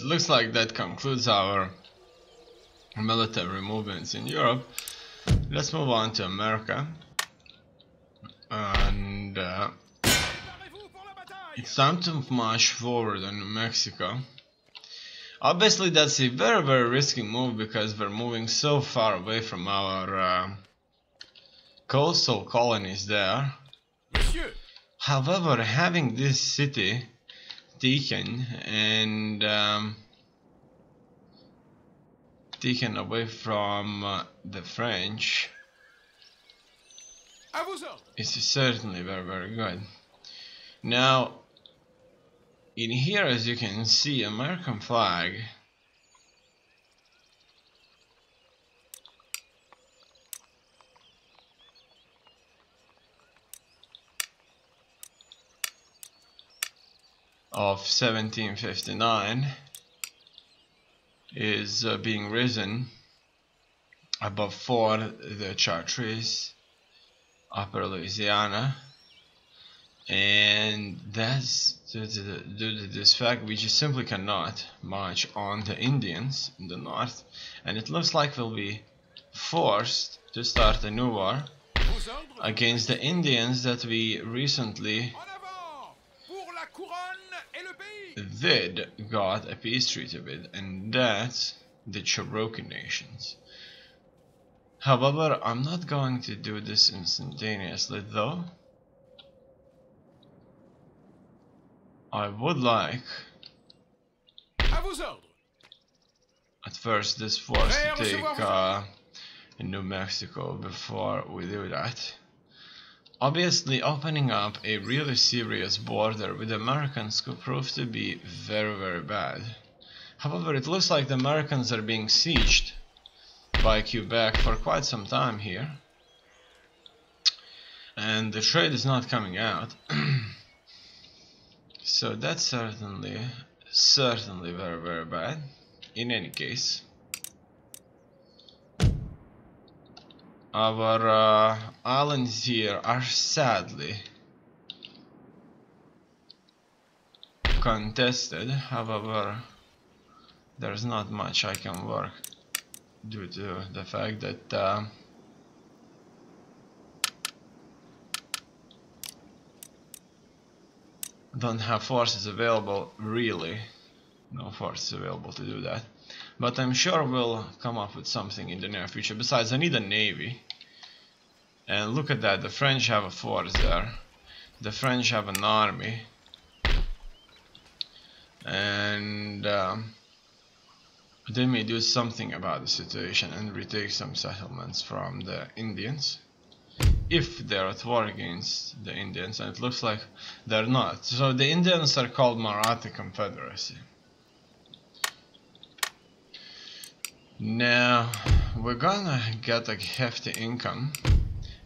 looks like that concludes our military movements in Europe. Let's move on to America. And it's time to march forward on Mexico. Obviously that's a very, very risky move because we're moving so far away from our coastal colonies there. Monsieur. However, having this city taken and taken away from the French À vos ordres. is certainly very, very good. Now, in here, as you can see, American flag. Of 1759 is being risen above Fort the Chartres, Upper Louisiana, and that's due to this fact we just simply cannot march on the Indians in the north, and it looks like we'll be forced to start a new war Vos ordres. against the Indians that we recently En avant. Pour la couronne et le pays. did got a peace treaty with, and that's the Cherokee nations. However, I'm not going to do this instantaneously though. I would like À vos ordres. at first this force to take New Mexico before we do that. Obviously, opening up a really serious border with Americans could prove to be very, very bad. However, it looks like the Americans are being sieged by Quebec for quite some time here, and the trade is not coming out. So that's certainly very, very bad. In any case, our islands here are sadly contested. However, there's not much I can work due to the fact that don't have forces available, really. No forces available to do that. But I'm sure we'll come up with something in the near future. Besides, I need a navy. And look at that, the French have a force there. The French have an army. And they may do something about the situation and retake some settlements from the Indians. If they're at war against the Indians, and it looks like they're not. So the Indians are called Maratha Confederacy. Now, we're gonna get a hefty income.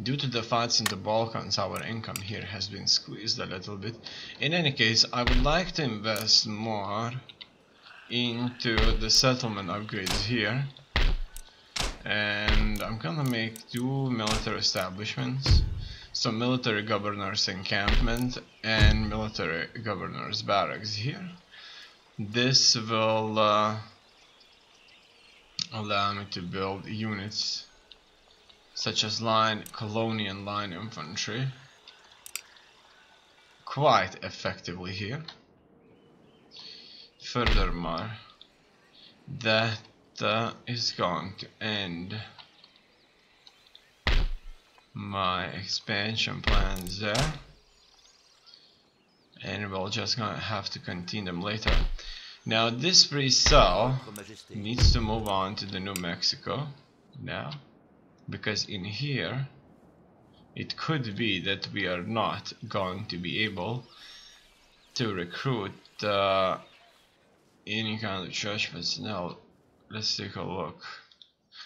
Due to the fights in the Balkans, our income here has been squeezed a little bit. In any case, I would like to invest more into the settlement upgrades here. And I'm gonna make 2 military establishments. So military governor's encampment and military governor's barracks here. This will allow me to build units such as colonial line infantry quite effectively here. Furthermore, that is going to end my expansion plans there, and we're just gonna have to continue them later. Now this pre-cell needs to move on to the New Mexico now, because in here it could be that we are not going to be able to recruit any kind of church personnel. Let's take a look.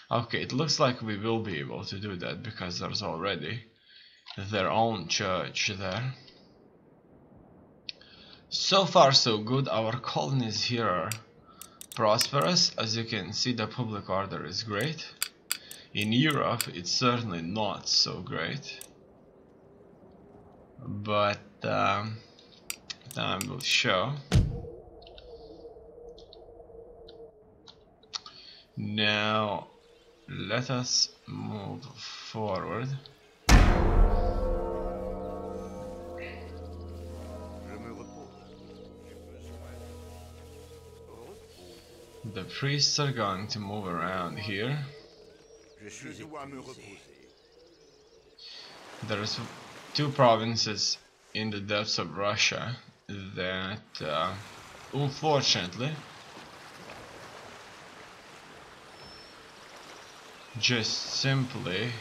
Okay, it looks like we will be able to do that because there's already their own church there. So far so good. Our colonies here are prosperous. As you can see, the public order is great. In Europe it's certainly not so great, but time will show. Now let us move forward. The priests are going to move around here. There's two provinces in the depths of Russia that unfortunately just simply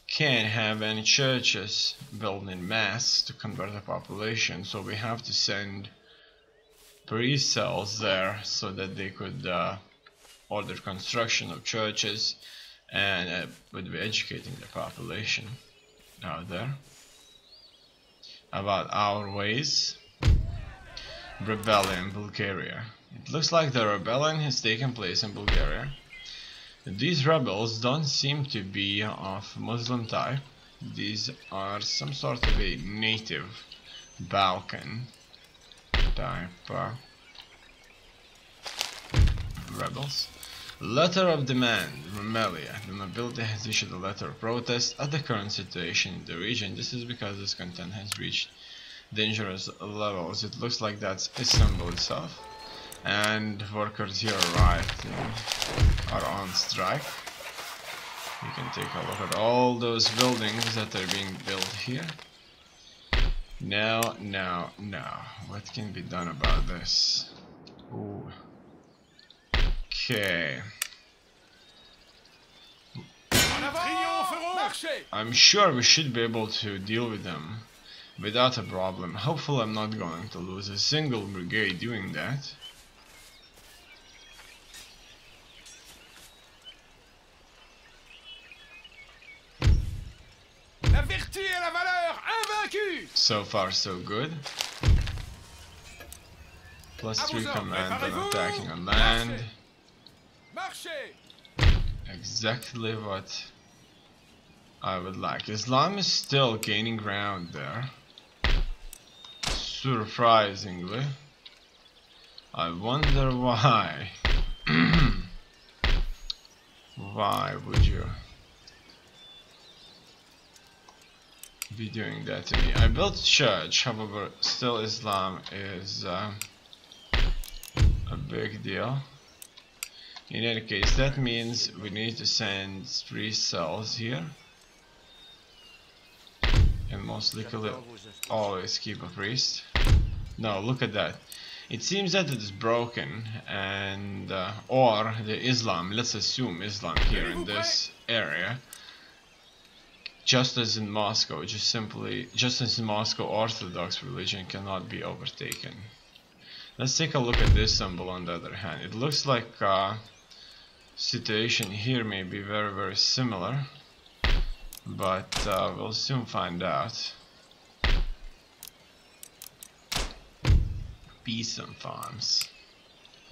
can't have any churches built in mass to convert the population, so we have to send priest cells there so that they could order construction of churches and would be educating the population out there about our ways. Rebellion in Bulgaria. It looks like the rebellion has taken place in Bulgaria. These rebels don't seem to be of Muslim type. These are some sort of a native Balkan type rebels. Letter of demand, Rumelia. The nobility has issued a letter of protest at the current situation in the region. This is because this content has reached dangerous levels. It looks like that's Istanbul itself. And workers here are on strike. You can take a look at all those buildings that are being built here. Now, what can be done about this? Ooh. Okay. I'm sure we should be able to deal with them without a problem. Hopefully I'm not going to lose a single brigade doing that. So far so good. +3 command on attacking on land. Exactly what I would like. Islam is still gaining ground there. Surprisingly. I wonder why. Why would you be doing that to me? I built church, however, still Islam is a big deal. In any case, that means we need to send 3 cells here. And most likely always keep a priest. No, look at that. It seems that it is broken, and or the Islam, let's assume Islam here in this area, just as in Moscow, just as in Moscow, Orthodox religion cannot be overtaken. Let's take a look at this symbol on the other hand. It looks like situation here may be very, very similar, but we'll soon find out. Peasant farms.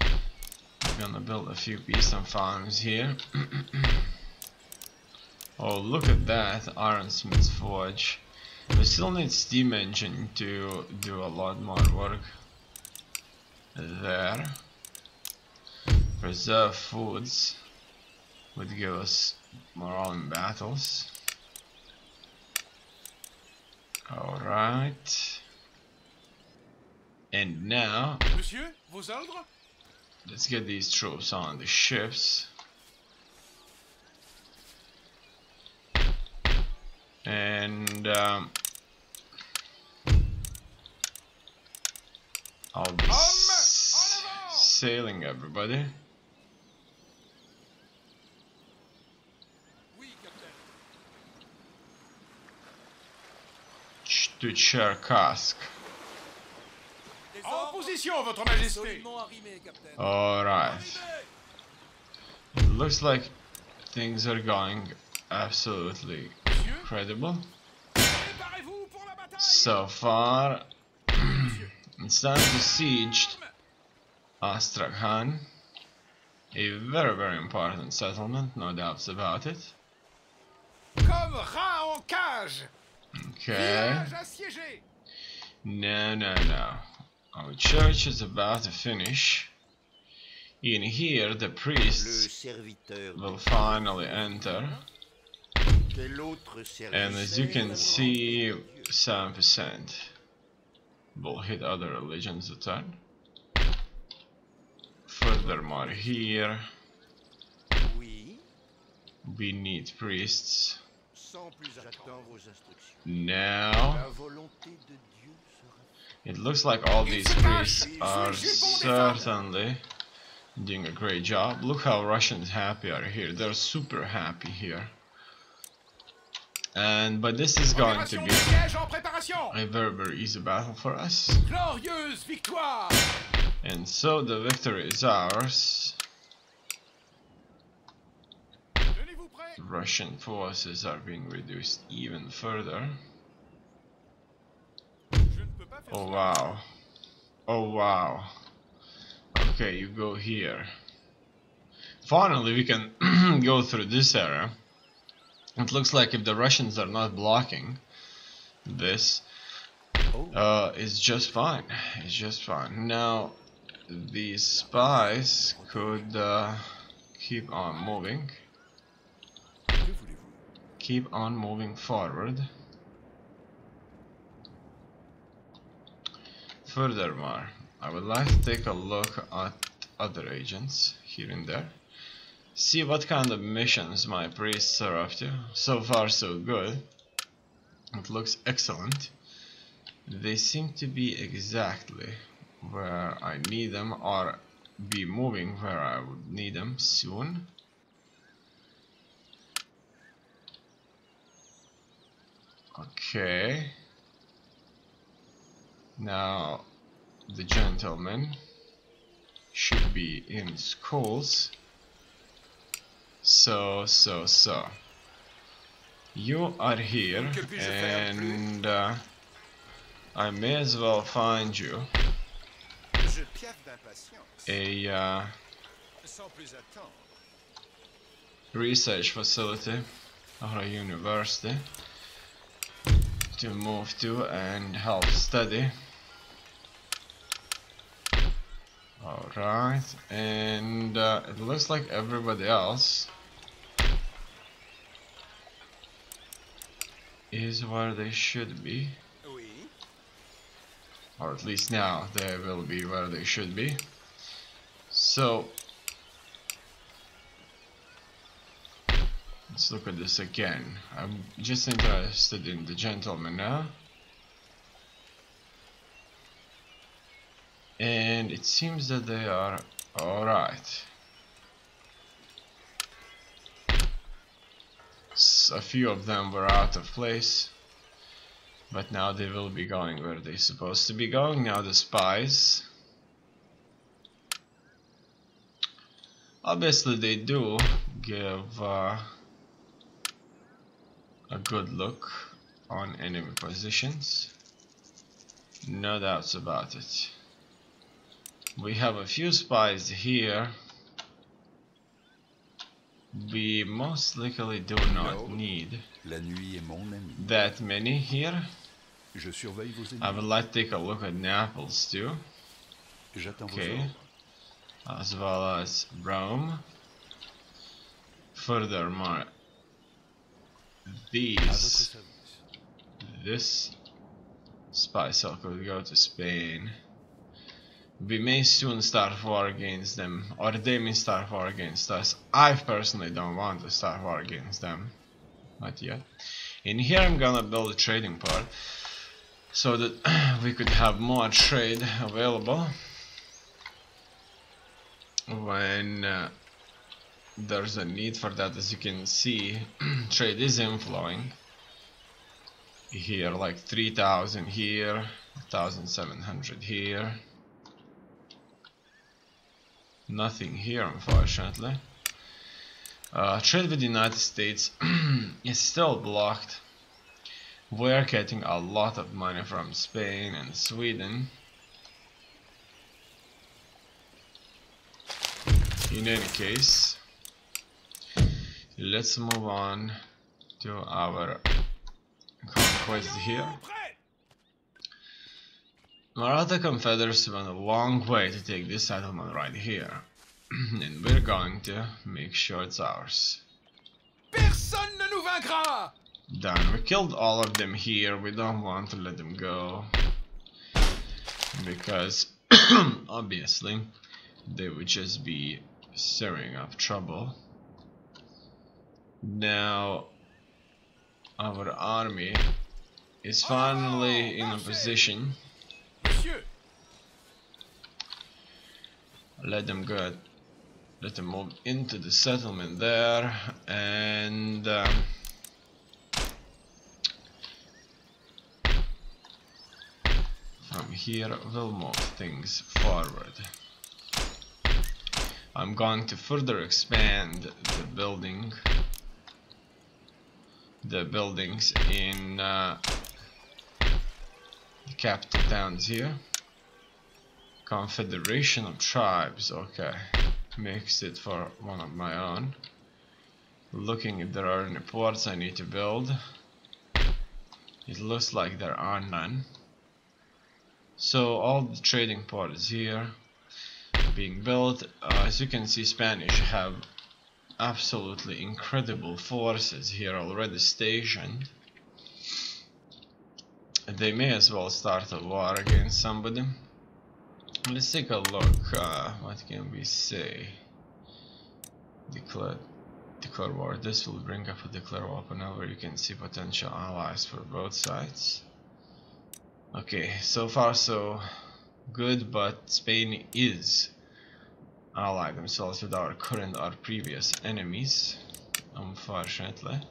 I'm gonna build a few peasant farms here. Oh, look at that, Ironsmith's Forge. We still need steam engine to do a lot more work there. Preserve foods would give us morale in battles. Alright. And now, Monsieur, vos ordres? Let's get these troops on the ships. And I'll be sailing everybody. Oui, capitaine. To Cherkassk. En position, votre majesté. Alright. It looks like things are going absolutely incredible. So far, it's time to siege Astrakhan. A very, very important settlement, no doubts about it. Comme rat en cage. Okay. Village assiégé. No. Our church is about to finish. In here, the priests will finally enter. And as you can see, 7% will hit other religions a turn. Furthermore, here we need priests. Now it looks like all these priests are certainly doing a great job. Look how Russians happy are here. They're super happy here. But this is going to be a very easy battle for us. And so the victory is ours. Russian forces are being reduced even further. Oh wow. Oh wow. Okay, you go here. Finally we can go through this area. It looks like if the Russians are not blocking this, it's just fine. It's just fine. Now these spies could keep on moving. Keep on moving forward. Furthermore, I would like to take a look at other agents here and there. See what kind of missions my priests are up to. So far so good. It looks excellent. They seem to be exactly where I need them, or be moving where I would need them soon. Okay. Now the gentlemen should be in schools. So you are here, and I may as well find you a research facility or a university to move to and help study. Alright, and it looks like everybody else is where they should be. Or at least now they will be where they should be. So let's look at this again. I'm just interested in the gentlemen now. And it seems that they are alright. A few of them were out of place, but now they will be going where they're supposed to be going. Now the spies, obviously they do give a good look on enemy positions, no doubts about it. We have a few spies here. We most likely do not need that many here. I would like to take a look at Naples too. Okay. As well as Rome. Furthermore, this spy cell could go to Spain. We may soon start war against them, or they may start war against us. I personally don't want to start war against them, not yet. In here I'm gonna build a trading part so that we could have more trade available when there's a need for that. As you can see, trade is inflowing here, like 3,000 here, 1,700 here. Nothing here, unfortunately. Trade with the United States is still blocked. We're getting a lot of money from Spain and Sweden. In any case, let's move on to our conquest here. Maratha Confederacy went a long way to take this settlement right here. And we're going to make sure it's ours. Personne ne nous vaincra! Done. We killed all of them here. We don't want to let them go, because obviously they would just be stirring up trouble. Now our army is finally in a position. Monsieur, Let them go. Let them move into the settlement there, and from here we'll move things forward. I'm going to further expand the buildings in the capital towns here. Confederation of Tribes, okay. Makes it for one of my own. Looking if there are any ports I need to build. It looks like there are none. So all the trading ports here being built. As you can see, Spanish have absolutely incredible forces here already stationed. They may as well start a war against somebody. Let's take a look. What can we say? Declare war. This will bring up a declare war panel where you can see potential allies for both sides. Okay, so far so good, but Spain is allied themselves with our current or previous enemies, unfortunately.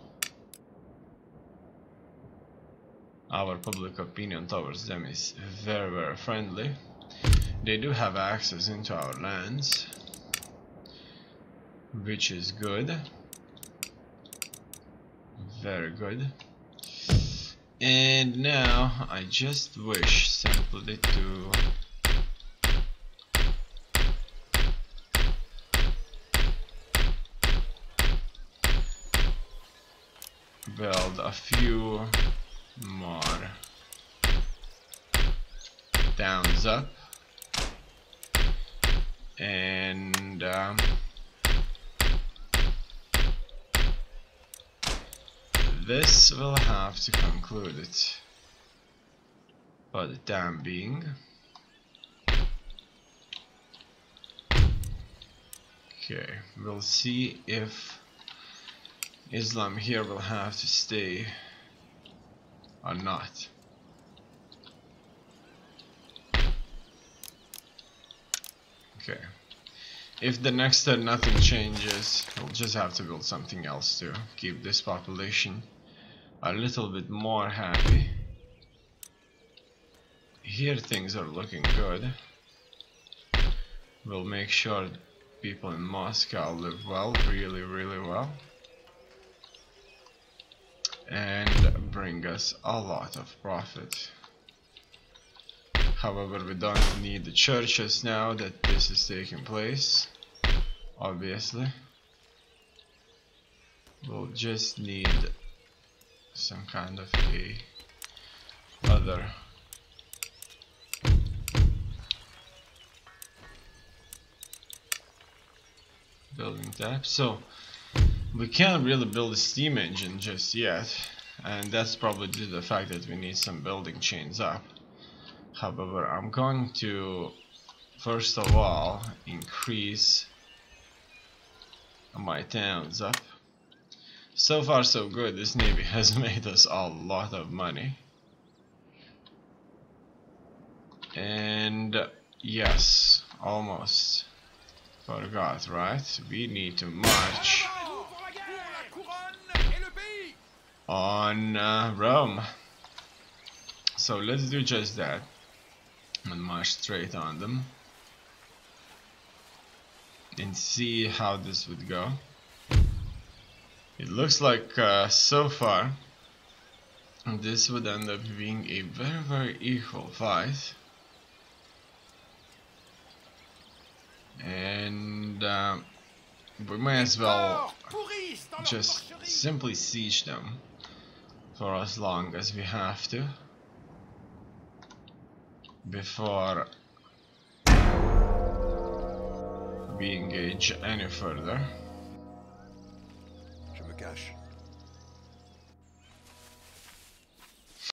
Our public opinion towards them is very, very friendly. They do have access into our lands, which is good. Very good. And now I just wish simply to build a few more towns up, and this will have to conclude it for the time being. Okay, we'll see if Islam here will have to stay or not. Okay, if the next turn nothing changes, we'll just have to build something else to keep this population a little bit more happy. Here things are looking good. We'll make sure people in Moscow live well, really, really well, and bring us a lot of profit. However, we don't need the churches now that this is taking place, obviously. We'll just need some kind of a other building tab. So we can't really build a steam engine just yet, and that's probably due to the fact that we need some building chains up. However, I'm going to first of all increase my towns up. So far so good. This navy has made us a lot of money. And yes, almost forgot, right? We need to march on Rome. So let's do just that and march straight on them and see how this would go. It looks like so far this would end up being a very, very equal fight, and we may as well just simply siege them for as long as we have to before we engage any further. Je me cache.